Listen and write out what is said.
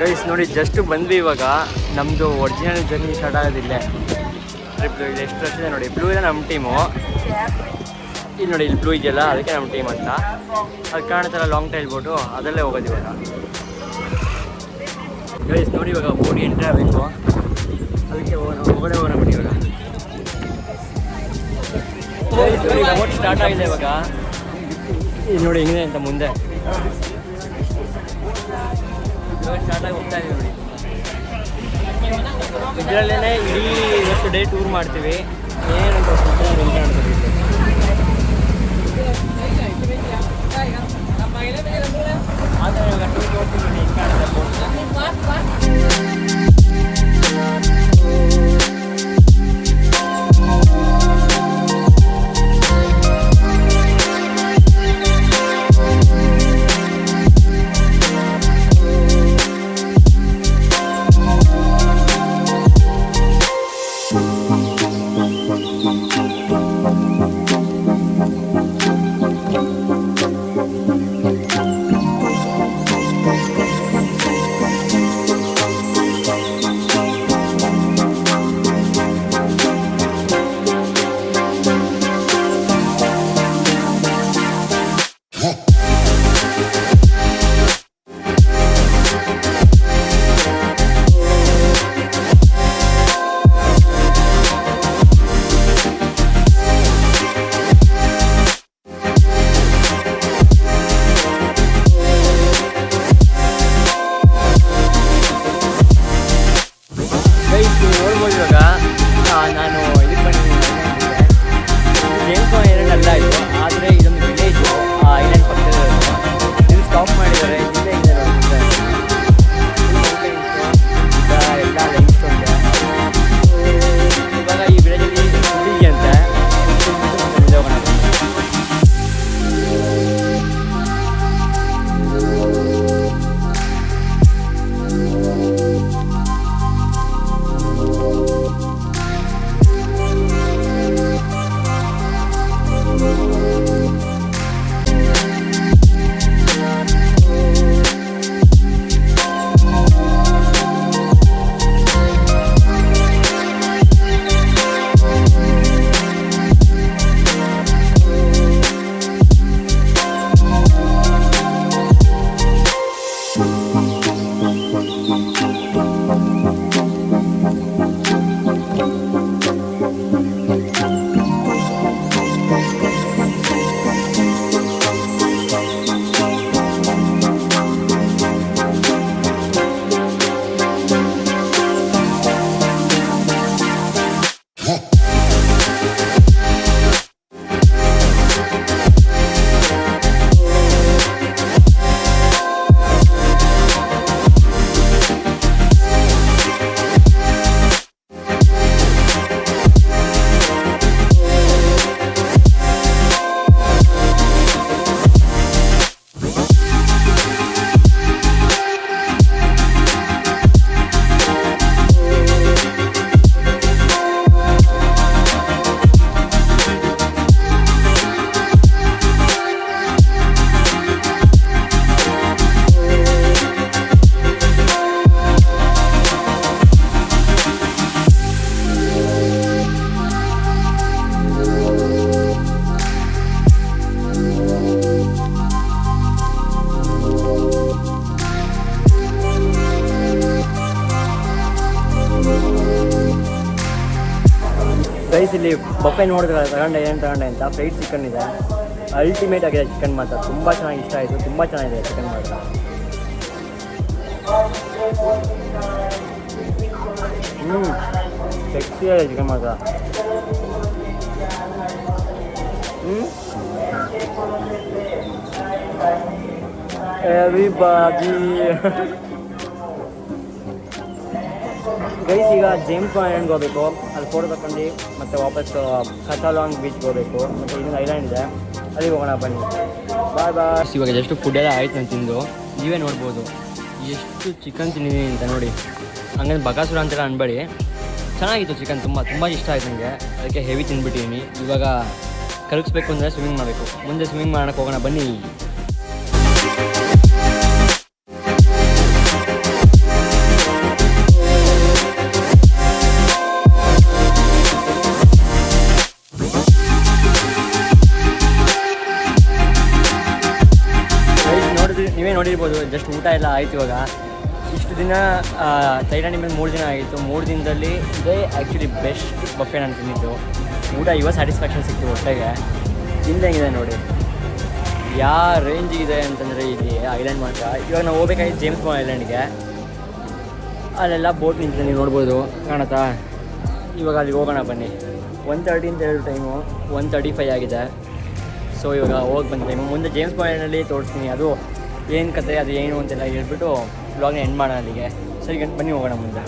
Guys ನೋಡಿ just ಬಂದ್ವಿ ಇವಾಗ. ನಮ್ಮದು ಒರಿಜಿನಲ್ ಜರ್ನಿ ಸ್ಟಾರ್ಟ್ ಆಗೋದಿಲ್ಲ. ಟ್ರಿಪ್ ಇದು ಎಷ್ಟು ವರ್ಷ ಇದೆ ನೋಡಿ. ಬ್ಲೂ ಇದೆ ನಮ್ಮ ಟೀಮು. ಇಲ್ಲಿ ನೋಡಿ ಇಲ್ಲಿ ಬ್ಲೂ ಇದೆಯಲ್ಲ, ಅದಕ್ಕೆ ನಮ್ಮ ಟೀಮ್ ಅಂತ. ಅದು ಕಾಣುತ್ತಲ್ಲ ಲಾಂಗ್ ಟೈಲ್ ಬೋಟು, ಅದರಲ್ಲೇ ಹೋಗೋದು ಇವಾಗ. ಗೈಸ್ ನೋಡಿ ಇವಾಗ ಬೋಟಿ ಎಂಟ್ರಿ ಆಗಬೇಕು, ಅದಕ್ಕೆ ಹೊರಗಡೆ ಹೋಗೋಣ ಬಿಡಿ ಇವಾಗ. ಗೈಸ್ ನೋಡಿ ಬೋಟ್ ಸ್ಟಾರ್ಟ್ ಆಗಿದೆ ಇವಾಗ. ಇಲ್ಲಿ ನೋಡಿ ಹೆಂಗಿದೆ ಅಂತ ಮುಂದೆ ಸ್ಟಾರ್ಟ್ ಆಗಿ ಹೋಗ್ತಾ ಇದೀವಿ ನೋಡಿ. ಇದರಲ್ಲೇ ಇಡೀ ಇವತ್ತು ಡೇ ಟೂರ್ ಮಾಡ್ತೀವಿ. ಏನಂತ ಆದರೆ ಇವಾಗ ಟೂರ್ ಹೋಗ್ತೀವಿ ಹಿಂಗೆ ಕಾಣುತ್ತೆ. ನಾನು ಇದಕ್ಕೆ ಬಂದಿದ್ದೀನಿ ಜೇಮ್ಸ್ ಐಲ್ಯಾಂಡ್ ಅಲ್ಲ ಇದು, ಆದರೆ ಇದೊಂದು ವಿಲೇಜು ಐಲ್ಯಾಂಡ್ ಪಕ್ಕದಲ್ಲಿ ಇಲ್ಲಿ ಸ್ಟಾಪ್ ಮಾಡಿದ್ದಾರೆ. ಇಲ್ಲೇ ಇದೆ ಎಲ್ಲ ಲೈನ್ಸ್ ಇದೆ. ಇವಾಗ ಈ ವಿಲೇಜಲ್ಲಿ ಹುಡುಗಿ ಅಂತ ಹೋಗೋಣ. ಗೈಸ್ ಇಲ್ಲಿ ಬಫೆ ನೋಡಿದ್ರೆ ತಗೊಂಡೆ ಅಂತ ಫ್ರೈಡ್ ಚಿಕನ್ ಇದೆ. ಅಲ್ಟಿಮೇಟ್ ಆಗಿದೆ ಚಿಕನ್ ಮಾತ್ರ. ತುಂಬ ಚೆನ್ನಾಗಿ ಇಷ್ಟ ಆಯಿತು. ತುಂಬ ಚೆನ್ನಾಗಿದೆ ಚಿಕನ್ ಮಾತ್ರ. ಸೆಕ್ಸಿ ಆಗಿದೆ ಚಿಕನ್ ಮಾತ್ರ. ಎವ್ರಿಬಾಡಿ ಗೈಸ್ ಈಗ ಜೇಮ್ಸ್ ಐಲ್ಯಾಂಡ್ಗೆ ಹೋಗಬೇಕು. ಅಲ್ಲಿ ಫೋಟೋ ತಗೊಂಡು ಮತ್ತು ವಾಪಸ್ ಕಥಾಲಾಂಗ್ ಬೀಚ್ಗೆ ಹೋಗಬೇಕು. ಮತ್ತು ಇನ್ನೊಂದು ಐಲ್ಯಾಂಡ್ ಇದೆ, ಅಲ್ಲಿಗೆ ಹೋಗೋಣ ಬನ್ನಿ. ಬಾಯ್ ಬಾಯ್. ಇವಾಗ ಜಸ್ಟ್ ಫುಡ್ ಎಲ್ಲ ಆಯ್ತು ನಾನು ತಿಂದು. ನೀವೇ ನೋಡ್ಬೋದು ಎಷ್ಟು ಚಿಕನ್ ತಿಂದಿದ್ದೀನಿ ಅಂತ ನೋಡಿ. ಹಂಗಂದ್ರೆ ಬಕಾಸುರ ಅಂತೆಲ್ಲ ಅನ್ಬೇಡಿ, ಚೆನ್ನಾಗಿತ್ತು ಚಿಕನ್. ತುಂಬ ಇಷ್ಟ ಆಯ್ತು ನನಗೆ, ಅದಕ್ಕೆ ಹೆವಿ ತಿಂದ್ಬಿಟ್ಟಿದ್ದೀನಿ. ಇವಾಗ ಕರಗಿಸ್ಬೇಕು ಅಂದರೆ ಸ್ವಿಮ್ಮಿಂಗ್ ಮಾಡಬೇಕು. ಮುಂದೆ ಸ್ವಿಮ್ಮಿಂಗ್ ಮಾಡೋಕ್ಕೆ ಹೋಗೋಣ ಬನ್ನಿ. ನೀವೇ ನೋಡಿರ್ಬೋದು. ಜಸ್ಟ್ ಊಟ ಎಲ್ಲ ಆಯಿತು ಇವಾಗ. ಇಷ್ಟು ದಿನ ಥೈಲ್ಯಾಂಡ್ ಮೇಲೆ 3 ದಿನ ಆಗಿತ್ತು. 3 ದಿನದಲ್ಲಿ ಇದೇ ಆ್ಯಕ್ಚುಲಿ ಬೆಸ್ಟ್ ಬಫೆ ನಾನು ತಿಂದಿದ್ದು. ಊಟ ಇವಾಗ ಸ್ಯಾಟಿಸ್ಫ್ಯಾಕ್ಷನ್ ಸಿಕ್ತು ಹೊಟ್ಟೆಗೆ. ತಿಂದಂಗಿದೆ ನೋಡಿ ಯಾವ ರೇಂಜಿಗಿದೆ ಅಂತಂದರೆ ಇಲ್ಲಿ ಐಲ್ಯಾಂಡ್ ಮಾತ್ರ. ಇವಾಗ ನಾವು ಹೋಗ್ಬೇಕಾಗಿತ್ತು ಜೇಮ್ಸ್ ಬಾಂಡ್ ಐಲ್ಯಾಂಡ್ಗೆ. ಅಲ್ಲೆಲ್ಲ ಬೋಟ್ ನಿಂತಿದೆ, ನೀವು ನೋಡ್ಬೋದು, ಕಾಣುತ್ತಾ? ಇವಾಗ ಅಲ್ಲಿಗೆ ಹೋಗೋಣ ಬನ್ನಿ. 1:30 ಅಂತ ಹೇಳೋ ಟೈಮು 1:35 ಆಗಿದೆ. ಸೊ ಇವಾಗ ಹೋಗಿ ಬಂದ ಟೈಮು. ಮುಂದೆ ಜೇಮ್ಸ್ ಬಾಂಡ್ ಐಲ್ಯಾಂಡಲ್ಲಿ ತೋರಿಸ್ತೀನಿ ಅದು ಏನು ಕತೆ, ಅದು ಏನು ಅಂತೆಲ್ಲ ಹೇಳ್ಬಿಟ್ಟು ವ್ಲಾಗ್ನ ಎಂಡ್ ಮಾಡೋಣ ಅಲ್ಲಿಗೆ. ಸರಿ ಬನ್ನಿ ಹೋಗೋಣ ಮುಂದೆ.